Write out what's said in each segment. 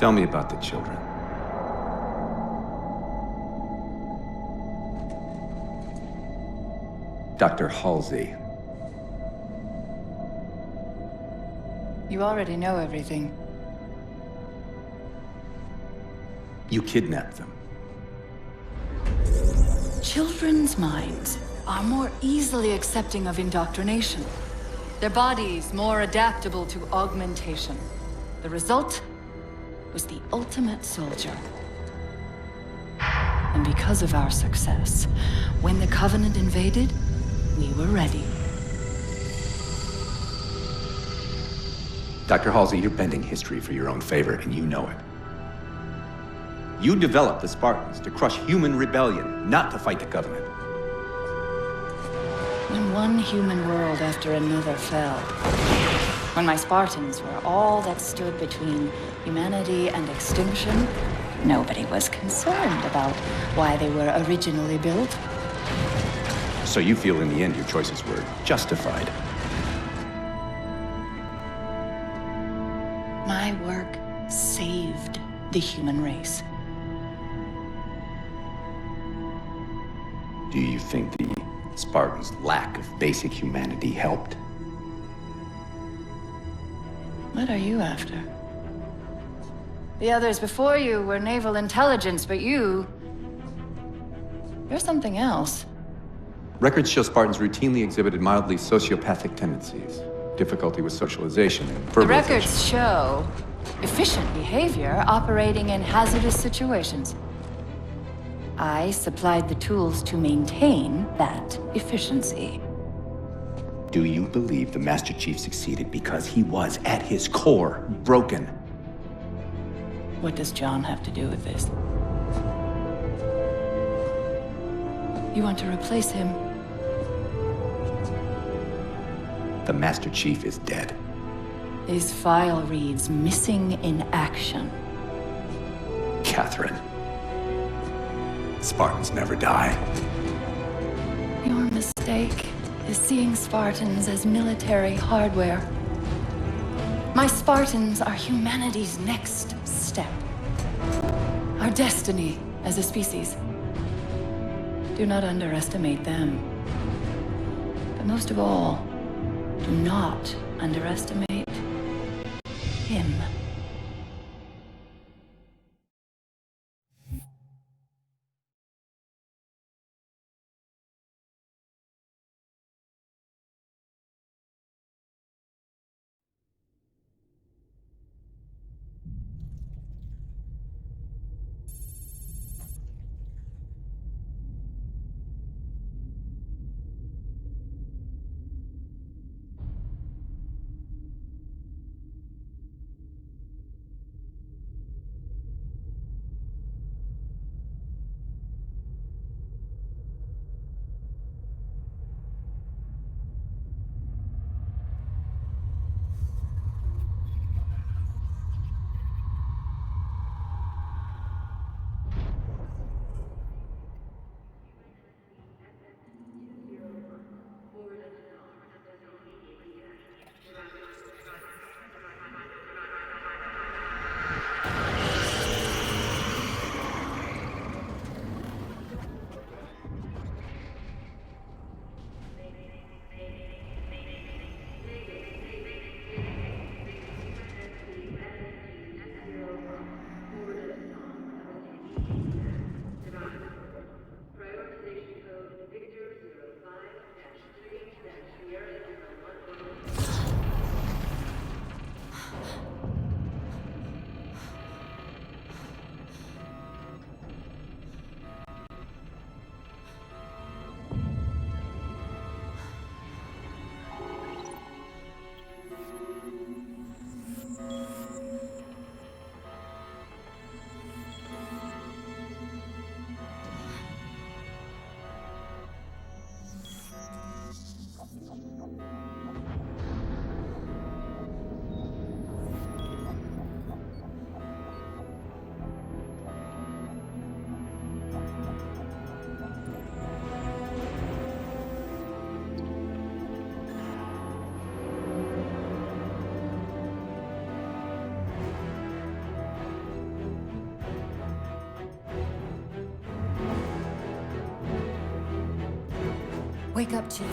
Tell me about the children. Dr. Halsey. You already know everything. You kidnapped them. Children's minds are more easily accepting of indoctrination. Their bodies more adaptable to augmentation. The result was the ultimate soldier. And because of our success, when the Covenant invaded, we were ready. Dr. Halsey, you're bending history for your own favor, and you know it. You developed the Spartans to crush human rebellion, not to fight the Covenant. When one human world after another fell, when my Spartans were all that stood between humanity and extinction, nobody was concerned about why they were originally built. So you feel in the end your choices were justified? My work saved the human race. Do you think the Spartans' lack of basic humanity helped? What are you after? The others before you were naval intelligence, but you're something else. Records show Spartans routinely exhibited mildly sociopathic tendencies, difficulty with socialization, and The verbalization. records show efficient behavior operating in hazardous situations. I supplied the tools to maintain that efficiency. Do you believe the Master Chief succeeded because he was, at his core, broken? What does John have to do with this? You want to replace him? The Master Chief is dead. His file reads missing in action. Catherine. Spartans never die. Your mistake is seeing Spartans as military hardware. My Spartans are humanity's next step. Our destiny as a species. Do not underestimate them. But most of all, do not underestimate him. Wake up, Chief.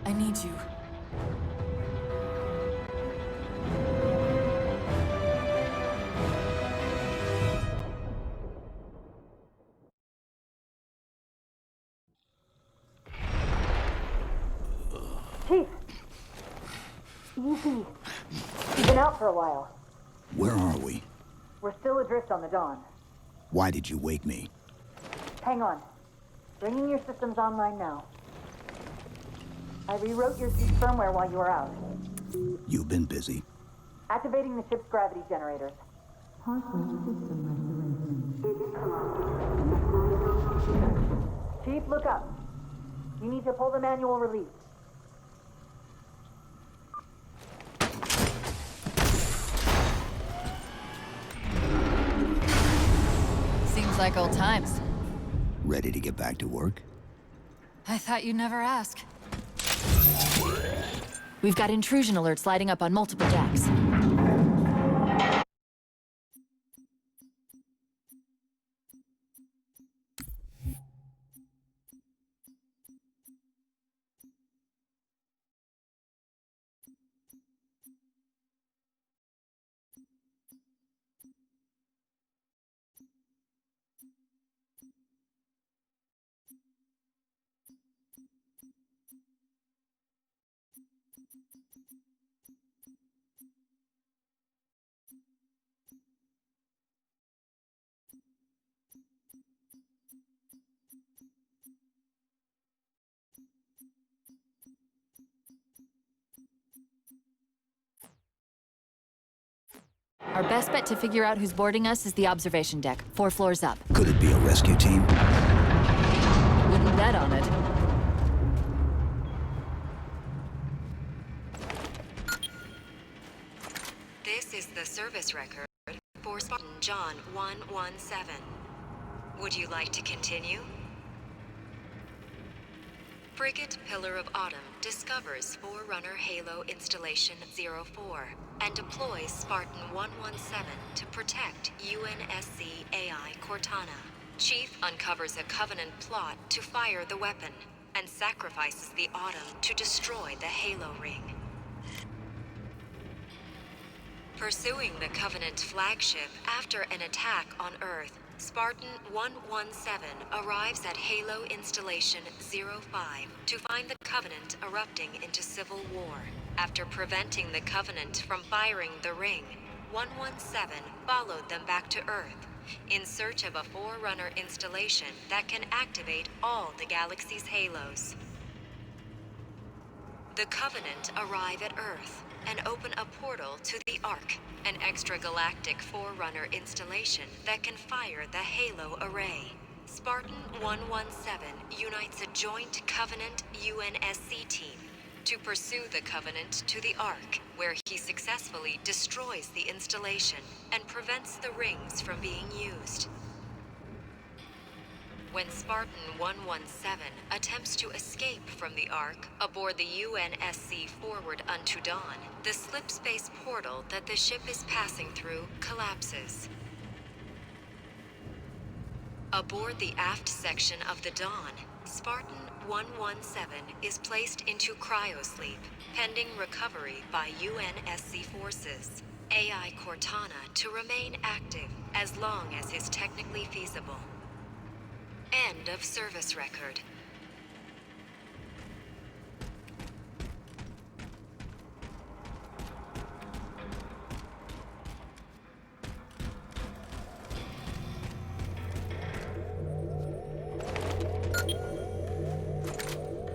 I need you. Chief! Easy. You've been out for a while. Where are we? We're still adrift on the Dawn. Why did you wake me? Hang on. Bringing your systems online now. I rewrote your seat firmware while you were out. You've been busy. Activating the ship's gravity generators. Chief, look up. You need to pull the manual release. Seems like old times. Ready to get back to work? I thought you'd never ask. We've got intrusion alerts lighting up on multiple decks. Our best bet to figure out who's boarding us is the observation deck, 4 floors up. Could it be a rescue team? Wouldn't bet on it. This is the service record for Spartan John 117. Would you like to continue? Frigate Pillar of Autumn discovers Forerunner Halo Installation 04 and deploys Spartan 117 to protect UNSC AI Cortana. Chief uncovers a Covenant plot to fire the weapon and sacrifices the Autumn to destroy the Halo ring. Pursuing the Covenant flagship after an attack on Earth, Spartan 117 arrives at Halo Installation 05 to find the Covenant erupting into civil war. After preventing the Covenant from firing the ring, 117 followed them back to Earth in search of a Forerunner installation that can activate all the galaxy's halos. The Covenant arrive at Earth and open a portal to the Ark, an extragalactic Forerunner installation that can fire the Halo array. Spartan 117 unites a joint Covenant UNSC team to pursue the Covenant to the Ark, where he successfully destroys the installation and prevents the rings from being used. When Spartan 117 attempts to escape from the Ark aboard the UNSC Forward Unto Dawn, the slipspace portal that the ship is passing through collapses. Aboard the aft section of the Dawn, Spartan 117 is placed into cryosleep, pending recovery by UNSC forces. AI Cortana to remain active as long as is technically feasible. End of service record.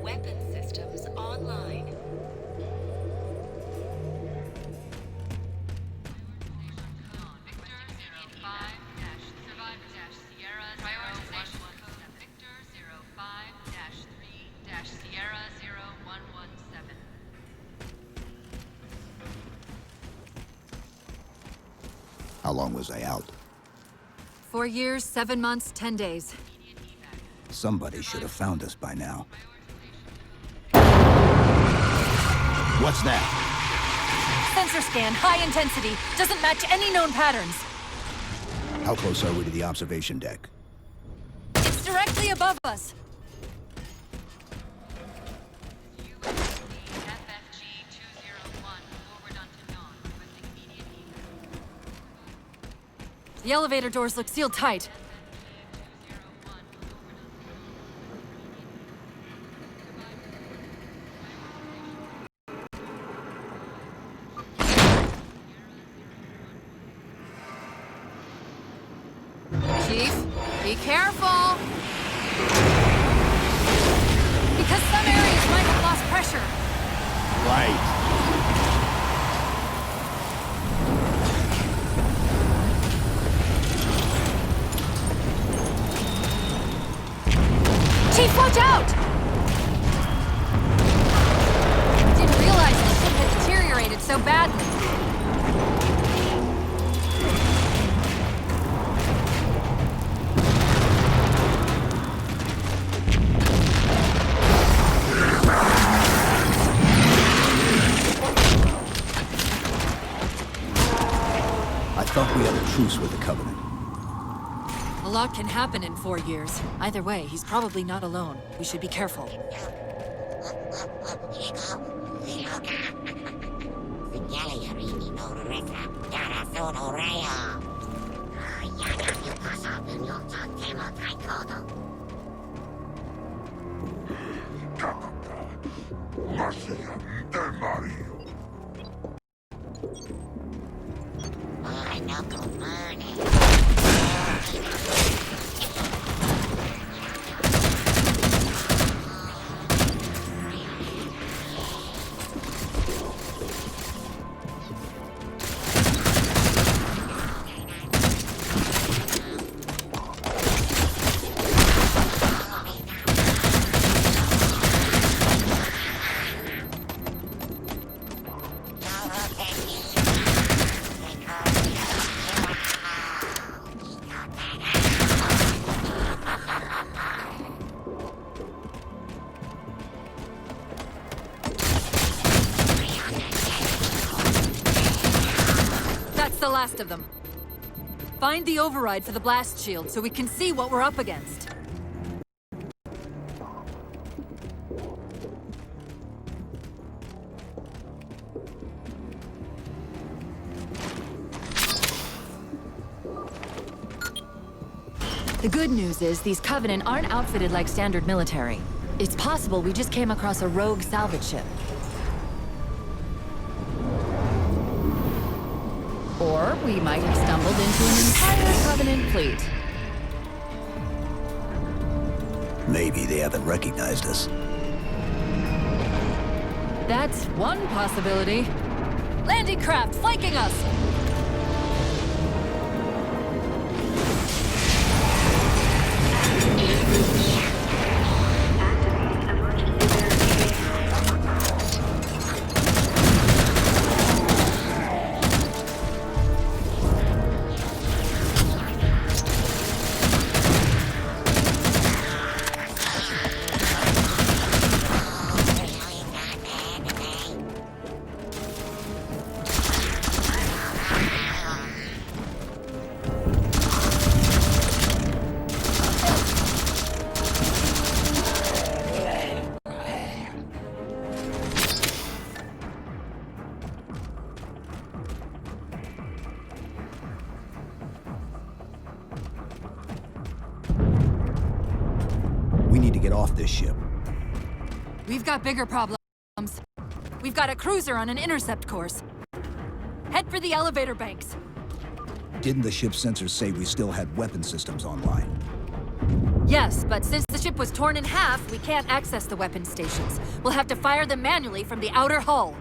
Weapon systems online. How long was I out? 4 years, 7 months, 10 days. Somebody should have found us by now. What's that? Sensor scan, high intensity. Doesn't match any known patterns. How close are we to the observation deck? directly above us! The elevator doors look sealed tight. Chief, be careful! Because some areas might have lost pressure. Right. Chief, watch out! Didn't realize the ship had deteriorated so badly. I thought we had a truce with the Covenant. A lot can happen in 4 years. Either way, he's probably not alone. We should be careful. The last of them. Find the override for the blast shield so we can see what we're up against. The good news is these Covenant aren't outfitted like standard military. It's possible we just came across a rogue salvage ship. Or we might have stumbled into an entire Covenant fleet. Maybe they haven't recognized us. That's one possibility. Landing craft flanking us! We need to get off this ship. We've got bigger problems. We've got a cruiser on an intercept course. Head for the elevator banks. Didn't the ship's sensors say we still had weapon systems online? Yes, but since the ship was torn in half, we can't access the weapon stations. We'll have to fire them manually from the outer hull.